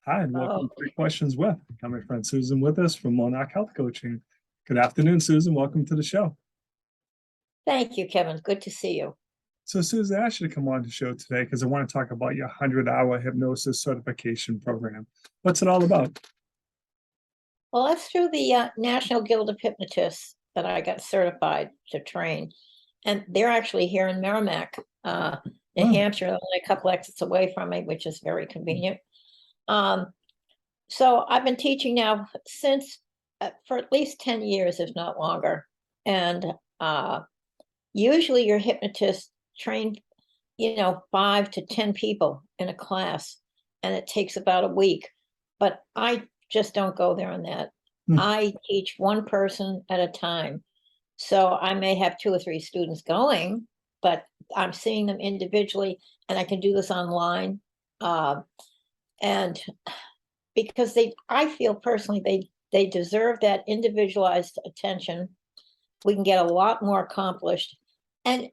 Hi, and welcome Oh, to Three Questions With. Got my friend Susan with us from Monarch Health Coaching. Good afternoon, Susan. Welcome to the show. thank you, Kevin. Good to see you. So, Susan, I asked you to come on the show today because I want to talk about your 100-hour hypnosis certification program. What's it all about? Well, that's through the National Guild of Hypnotists that I got certified to train. And they're actually here in Merrimack, New Oh, Hampshire, only a couple exits away from me, which is very convenient. Um, so I've been teaching now since for at least 10 years, if not longer. And usually your hypnotist train, 5 to 10 people in a class, and it takes about a week. But I just don't go there on that. hmm, I teach one person at a time. So I may have 2 or 3 students going, but I'm seeing them individually, and I can do this online. Uh, and because I feel personally, they deserve that individualized attention. We can get a lot more accomplished. And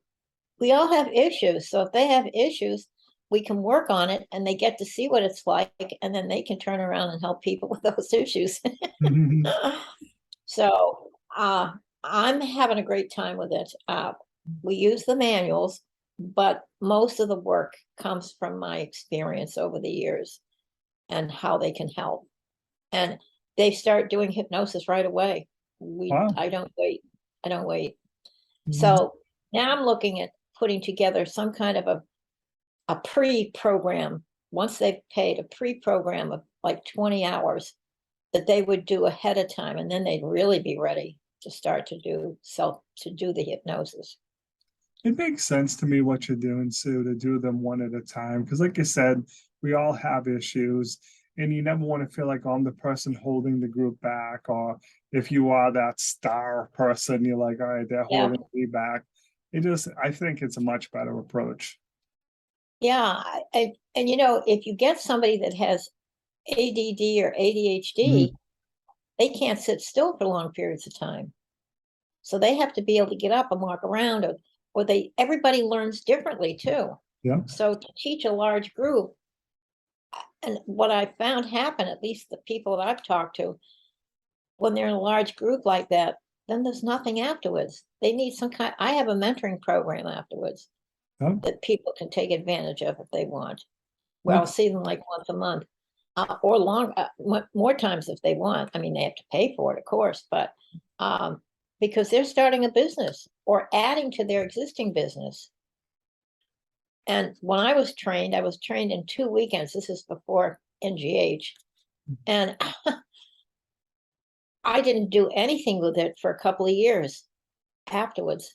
we all have issues. So if they have issues, we can work on it and they get to see what it's like, and then they can turn around and help people with those issues. So I'm having a great time with it. We use the manuals, but most of the work comes from my experience over the years and how they can help. And they start doing hypnosis right away. wow. I don't wait. I don't wait. Mhm. So now I'm looking at putting together some kind of a pre-program. Once they've paid, a pre-program of like 20 hours that they would do ahead of time, and then they'd really be ready to start to do the hypnosis. It makes sense to me what you're doing, Sue, to do them one at a time. Because, like you said, we all have issues, and you never want to feel like I'm the person holding the group back. Or if you are that star person, you're like, all right, they're Yeah, holding me back. I think it's a much better approach. yeah. And if you get somebody that has ADD or Mhm. ADHD, they can't sit still for long periods of time. So they have to be able to get up and walk around, or everybody learns differently too. Yeah. So to teach a large group, and what I found happen, at least the people that I've talked to, when they're in a large group like that, then there's nothing afterwards. They need I have a mentoring program afterwards Yeah. that people can take advantage of if they want. Well, I'll That's see them like once a month, or more times if they want. I mean, they have to pay for it, of course, but um, because they're starting a business or adding to their existing business. And when I was trained in 2 weekends. This is before NGH. And I didn't do anything with it for a couple of years afterwards.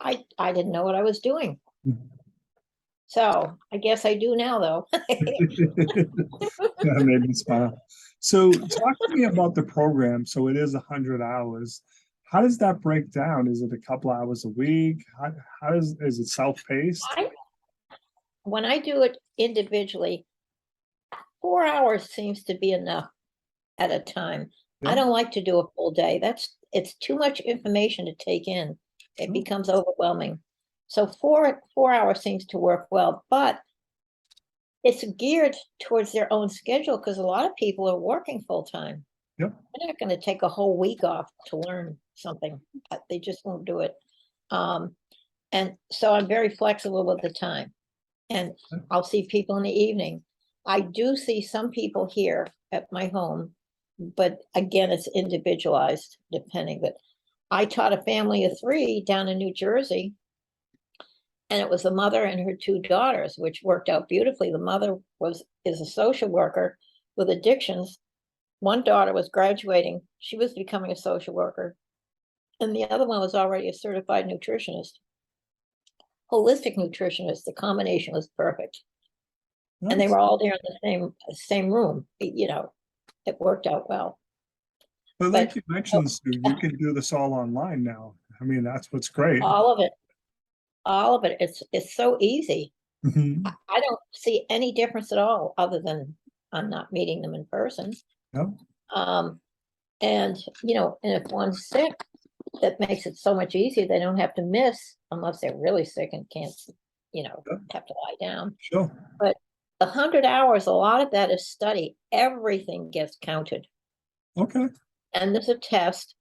I didn't know what I was doing. So I guess I do now, though. that made me smile. So, talk to me about the program. So, it is 100 hours. How does that break down? Is it a couple hours a week? Is it self-paced? I, when I do it individually, 4 hours seems to be enough at a time. I Yeah, don't like to do a full day. It's too much information to take in. It sure. becomes overwhelming. So 4 hours seems to work well, but it's geared towards their own schedule because a lot of people are working full time. Yep. They're not going to take a whole week off to learn something. They just won't do it. Um, and so I'm very flexible with the time. And I'll see people in the evening. I do see some people here at my home, but again, it's individualized depending. But I taught a family of 3 down in New Jersey, and it was the mother and her 2 daughters, which worked out beautifully. The mother is a social worker with addictions. One daughter was graduating; she was becoming a social worker, and the other one was already a certified nutritionist, holistic nutritionist. The combination was perfect. And they Nice. were all there in the same room. It worked out well. But like But you mentioned, Sue, you can do this all online now. I mean, that's what's great. all of it, it's so easy. I Mhm. I don't see any difference at all, other than I'm not meeting them in person. Yeah, Um, and and if one's sick, that makes it so much easier. They don't have to miss unless they're really sick and can't, yeah, have to lie down. sure. But the 100 hours, a lot of that is study. Everything gets counted. Okay. And there's a test,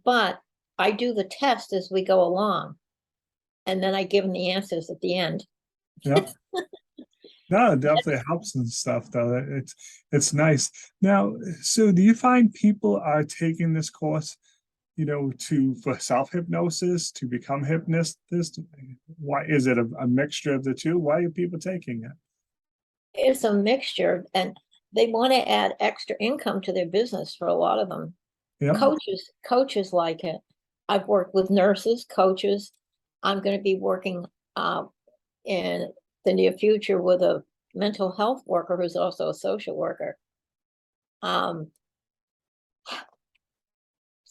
but I do the test as we go along. And then I give them the answers at the end. Yeah. No, it definitely helps and stuff though. It's nice. Now, so do you find people are taking this course, for self-hypnosis, to become hypnotists? Why is it a mixture of the two? Why are people taking it? It's a mixture, and they want to add extra income to their business for a lot of them. Yeah. Coaches like it. I've worked with nurses, coaches. I'm going to be working in the near future with a mental health worker who's also a social worker.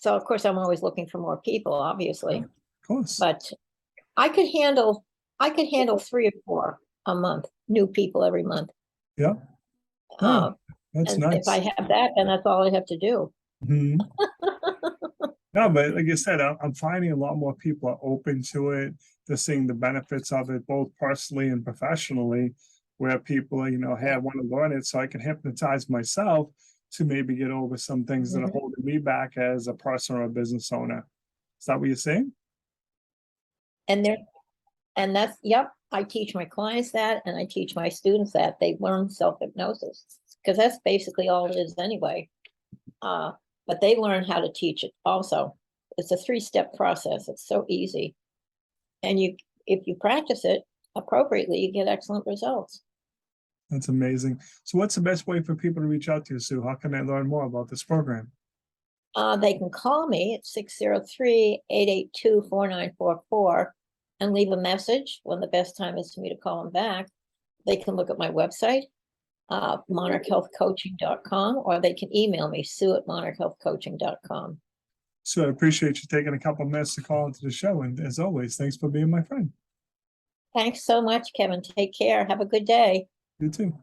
So of course I'm always looking for more people, obviously, Of course. but I could handle 3 or 4 a month, new people every month. Yeah. Uh, That's and if I nice. have that, then that's all I have to do. Mhm. No, but like I said, I'm finding a lot more people are open to it. They're seeing the benefits of it, both personally and professionally, where people, hey, I want to learn it so I can hypnotize myself to maybe get over some things that are Mhm. holding me back as a person or a business owner. Is that what you're saying? And there, and that's, yep, I teach my clients that, and I teach my students that. They learn self-hypnosis, because that's basically all it is anyway. But they learn how to teach it also. It's a 3-step process. It's so easy. And if you practice it appropriately, you get excellent results. That's amazing. So, what's the best way for people to reach out to you, Sue? How can they learn more about this program? They can call me at 603-882-4944 and leave a message when the best time is for me to call them back. They can look at my website, monarchhealthcoaching.com, or they can email me, sue@monarchhealthcoaching.com. So, I appreciate you taking a couple of minutes to call into the show. And as always, thanks for being my friend. Thanks so much, Kevin. Take care. Have a good day. You too.